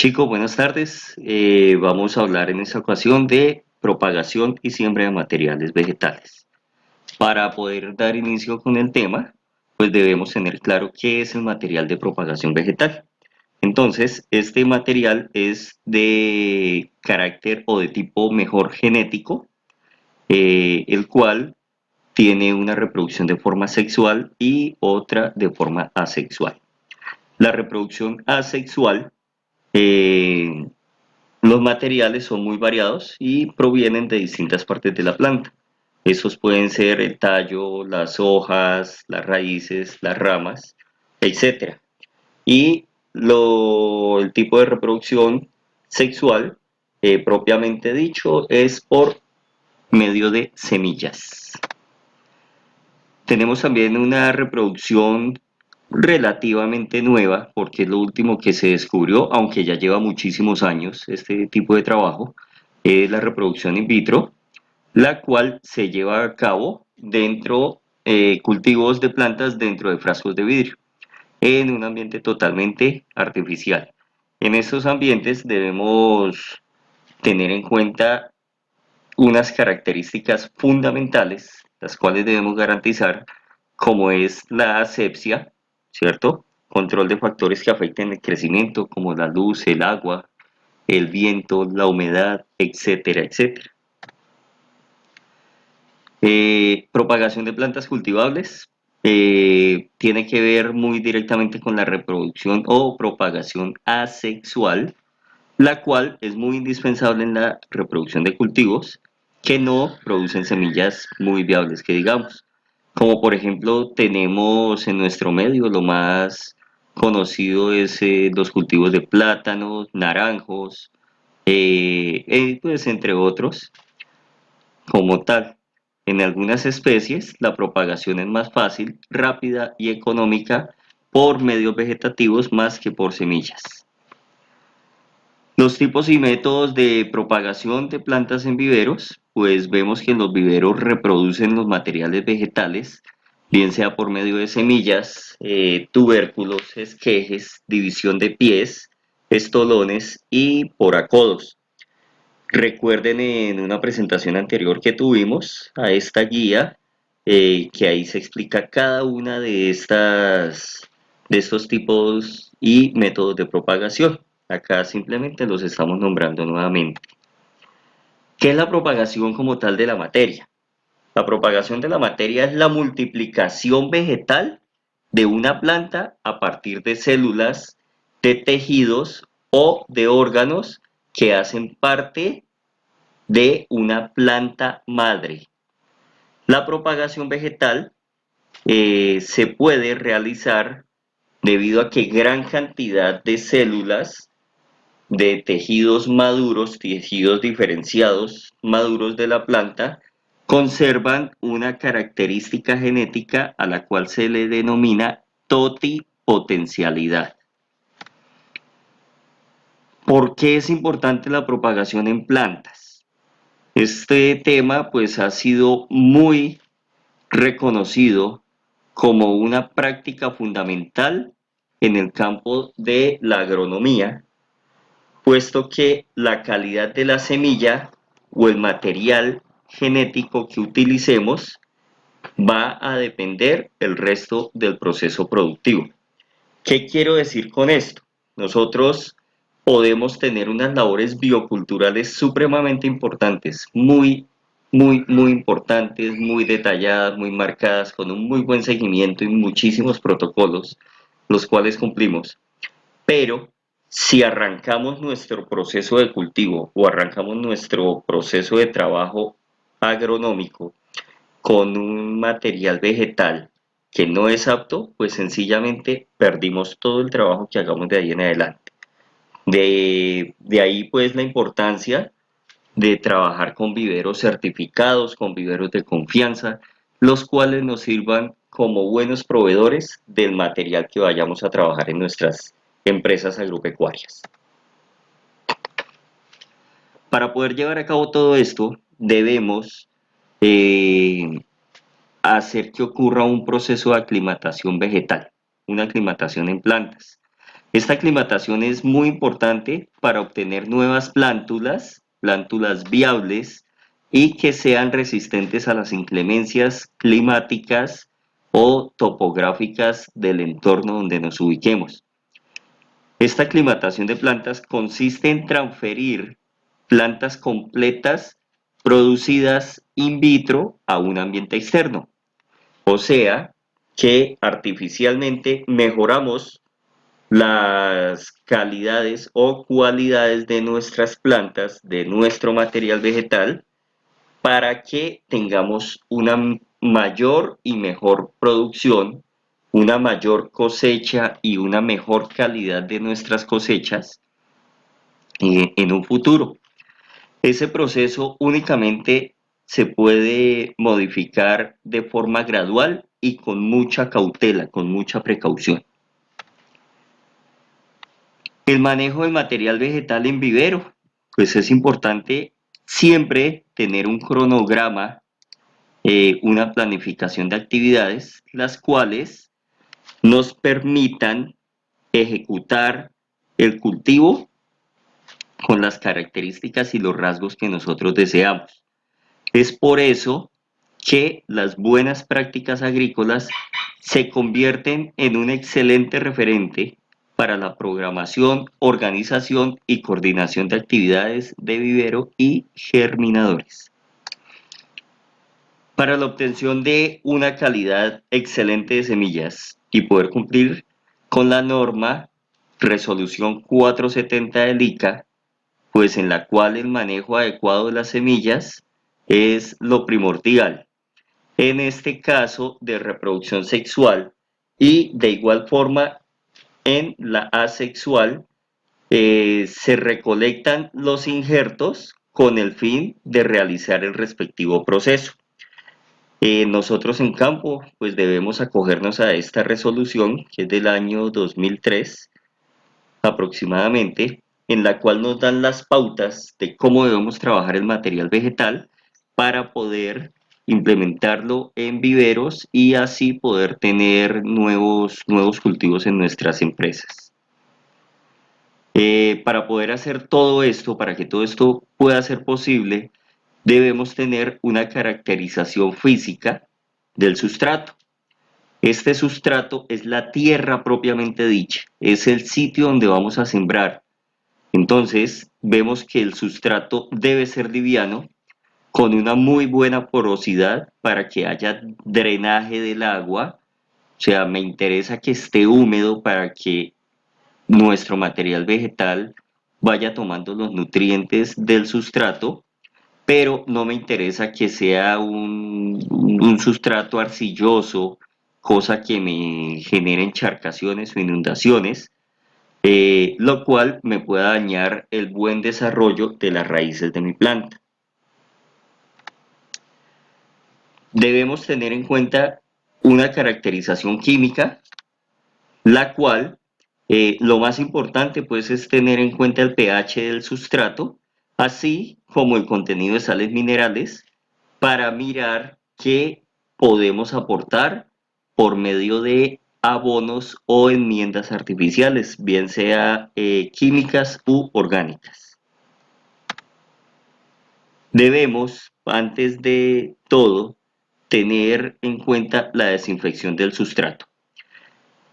Chicos, buenas tardes. Vamos a hablar en esta ocasión de propagación y siembra de materiales vegetales. Para poder dar inicio con el tema, pues debemos tener claro qué es el material de propagación vegetal. Entonces, este material es de carácter o de tipo mejor genético, el cual tiene una reproducción de forma sexual y otra de forma asexual. La reproducción asexual eh, los materiales son muy variados y provienen de distintas partes de la planta. Esos pueden ser el tallo, las hojas, las raíces, las ramas, etcétera. Y el tipo de reproducción sexual, propiamente dicho, es por medio de semillas. Tenemos también una reproducción relativamente nueva, porque es lo último que se descubrió, aunque ya lleva muchísimos años este tipo de trabajo, es la reproducción in vitro, la cual se lleva a cabo dentro cultivos de plantas dentro de frascos de vidrio, en un ambiente totalmente artificial. En estos ambientes debemos tener en cuenta unas características fundamentales, las cuales debemos garantizar, como es la asepsia, ¿cierto? Control de factores que afecten el crecimiento, como la luz, el agua, el viento, la humedad, etcétera, etcétera. Propagación de plantas cultivables tiene que ver muy directamente con la reproducción o propagación asexual, la cual es muy indispensable en la reproducción de cultivos que no producen semillas muy viables, que digamos. Como por ejemplo tenemos en nuestro medio lo más conocido es los cultivos de plátanos, naranjos, pues entre otros, como tal. En algunas especies la propagación es más fácil, rápida y económica por medios vegetativos más que por semillas. Los tipos y métodos de propagación de plantas en viveros, pues vemos que los viveros reproducen los materiales vegetales, bien sea por medio de semillas, tubérculos, esquejes, división de pies, estolones y por acodos. Recuerden en una presentación anterior que tuvimos a esta guía, que ahí se explica cada una de estos tipos y métodos de propagación. Acá simplemente los estamos nombrando nuevamente. ¿Qué es la propagación como tal de la materia? La propagación de la materia es la multiplicación vegetal de una planta a partir de células, de tejidos o de órganos que hacen parte de una planta madre. La propagación vegetal se puede realizar debido a que gran cantidad de células de tejidos maduros, tejidos diferenciados maduros de la planta, conservan una característica genética a la cual se le denomina totipotencialidad. ¿Por qué es importante la propagación en plantas? Este tema pues ha sido muy reconocido como una práctica fundamental en el campo de la agronomía, puesto que la calidad de la semilla o el material genético que utilicemos va a depender el resto del proceso productivo. ¿Qué quiero decir con esto? Nosotros podemos tener unas labores bioculturales supremamente importantes, muy importantes, muy detalladas, muy marcadas, con un muy buen seguimiento y muchísimos protocolos, los cuales cumplimos. Pero si arrancamos nuestro proceso de cultivo o arrancamos nuestro proceso de trabajo agronómico con un material vegetal que no es apto, pues sencillamente perdimos todo el trabajo que hagamos de ahí en adelante. De ahí pues la importancia de trabajar con viveros certificados, con viveros de confianza, los cuales nos sirvan como buenos proveedores del material que vayamos a trabajar en nuestras empresas agropecuarias. Para poder llevar a cabo todo esto, debemos eh, hacer que ocurra un proceso de aclimatación vegetal, una aclimatación en plantas. Esta aclimatación es muy importante para obtener nuevas plántulas viables y que sean resistentes a las inclemencias climáticas o topográficas del entorno donde nos ubiquemos. Esta aclimatación de plantas consiste en transferir plantas completas producidas in vitro a un ambiente externo. O sea, que artificialmente mejoramos las calidades o cualidades de nuestras plantas, de nuestro material vegetal, para que tengamos una mayor y mejor producción, una mayor cosecha y una mejor calidad de nuestras cosechas en un futuro. Ese proceso únicamente se puede modificar de forma gradual y con mucha cautela, con mucha precaución. El manejo del material vegetal en vivero, pues es importante siempre tener un cronograma, una planificación de actividades, las cuales nos permitan ejecutar el cultivo con las características y los rasgos que nosotros deseamos. Es por eso que las buenas prácticas agrícolas se convierten en un excelente referente para la programación, organización y coordinación de actividades de vivero y germinadores. Para la obtención de una calidad excelente de semillas y poder cumplir con la norma Resolución 470 del ICA, pues en la cual el manejo adecuado de las semillas es lo primordial, en este caso de reproducción sexual, y de igual forma en la asexual se recolectan los injertos con el fin de realizar el respectivo proceso. Nosotros en campo pues debemos acogernos a esta resolución que es del año 2003 aproximadamente, en la cual nos dan las pautas de cómo debemos trabajar el material vegetal para poder implementarlo en viveros y así poder tener nuevos cultivos en nuestras empresas. Para poder hacer todo esto, para que todo esto pueda ser posible, debemos tener una caracterización física del sustrato. Este sustrato es la tierra propiamente dicha, es el sitio donde vamos a sembrar. Entonces, vemos que el sustrato debe ser liviano, con una muy buena porosidad para que haya drenaje del agua. O sea, me interesa que esté húmedo para que nuestro material vegetal vaya tomando los nutrientes del sustrato, pero no me interesa que sea un sustrato arcilloso, cosa que me genere encharcaciones o inundaciones, lo cual me pueda dañar el buen desarrollo de las raíces de mi planta. Debemos tener en cuenta una caracterización química, la cual lo más importante pues es tener en cuenta el pH del sustrato, así como el contenido de sales minerales, para mirar qué podemos aportar por medio de abonos o enmiendas artificiales, bien sea químicas u orgánicas. Debemos, antes de todo, tener en cuenta la desinfección del sustrato.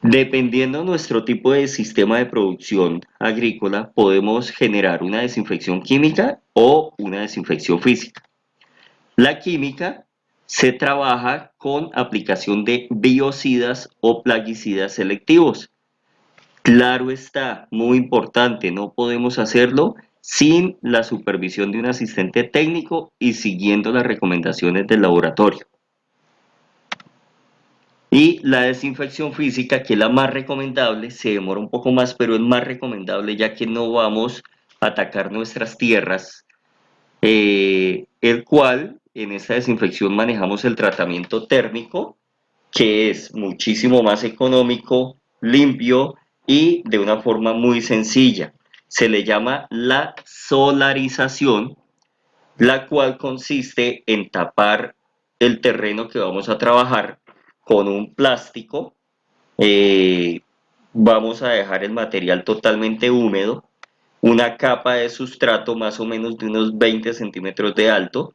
Dependiendo nuestro tipo de sistema de producción agrícola, podemos generar una desinfección química o una desinfección física. La química se trabaja con aplicación de biocidas o plaguicidas selectivos. Claro está, muy importante, no podemos hacerlo sin la supervisión de un asistente técnico y siguiendo las recomendaciones del laboratorio. Y la desinfección física, que es la más recomendable, se demora un poco más, pero es más recomendable ya que no vamos a atacar nuestras tierras, el cual en esta desinfección manejamos el tratamiento térmico, que es muchísimo más económico, limpio y de una forma muy sencilla. Se le llama la solarización, la cual consiste en tapar el terreno que vamos a trabajar con un plástico, eh, vamos a dejar el material totalmente húmedo, una capa de sustrato más o menos de unos 20 centímetros de alto,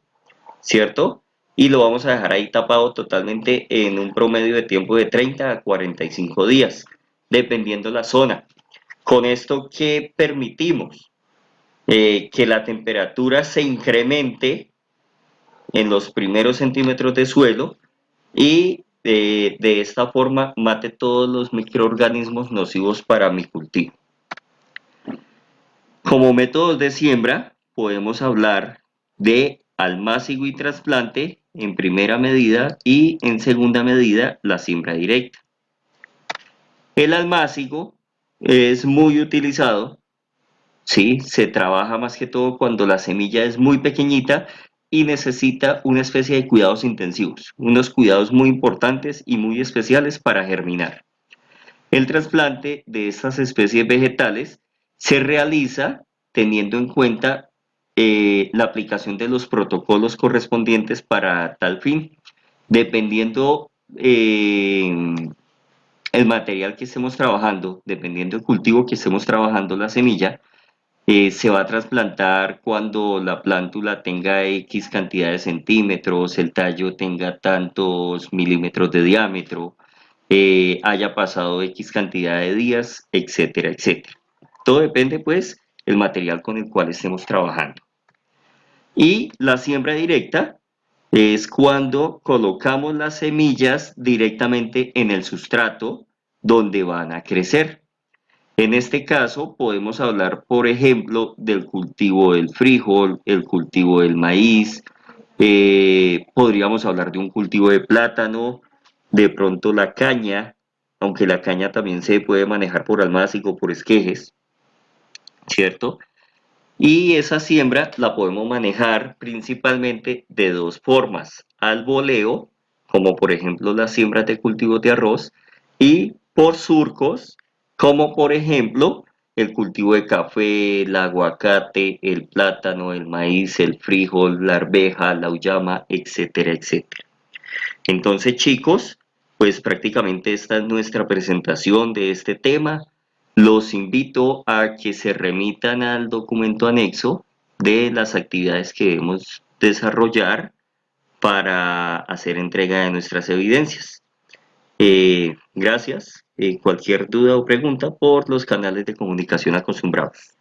¿cierto? Y lo vamos a dejar ahí tapado totalmente en un promedio de tiempo de 30 a 45 días, dependiendo la zona. Con esto, ¿qué permitimos? Que la temperatura se incremente en los primeros centímetros de suelo y de esta forma mate todos los microorganismos nocivos para mi cultivo. Como métodos de siembra, podemos hablar de almácigo y trasplante en primera medida y en segunda medida la siembra directa. El almácigo es muy utilizado, ¿sí? Se trabaja más que todo cuando la semilla es muy pequeñita y necesita una especie de cuidados intensivos, unos cuidados muy importantes y muy especiales para germinar. El trasplante de estas especies vegetales se realiza teniendo en cuenta la aplicación de los protocolos correspondientes para tal fin, dependiendo el material que estemos trabajando, dependiendo del cultivo que estemos trabajando la semilla, se va a trasplantar cuando la plántula tenga X cantidad de centímetros, el tallo tenga tantos milímetros de diámetro, haya pasado X cantidad de días, etcétera, etcétera. Todo depende, pues, del material con el cual estemos trabajando. Y la siembra directa es cuando colocamos las semillas directamente en el sustrato donde van a crecer. En este caso podemos hablar, por ejemplo, del cultivo del frijol, el cultivo del maíz, podríamos hablar de un cultivo de plátano, de pronto la caña, aunque la caña también se puede manejar por almácigo, por esquejes, ¿cierto? Y esa siembra la podemos manejar principalmente de dos formas, al voleo, como por ejemplo las siembras de cultivos de arroz, y por surcos, como por ejemplo el cultivo de café, el aguacate, el plátano, el maíz, el frijol, la arveja, la uyama, etcétera, etcétera. Entonces, chicos, pues prácticamente esta es nuestra presentación de este tema. Los invito a que se remitan al documento anexo de las actividades que debemos desarrollar para hacer entrega de nuestras evidencias. Gracias. Cualquier duda o pregunta por los canales de comunicación acostumbrados.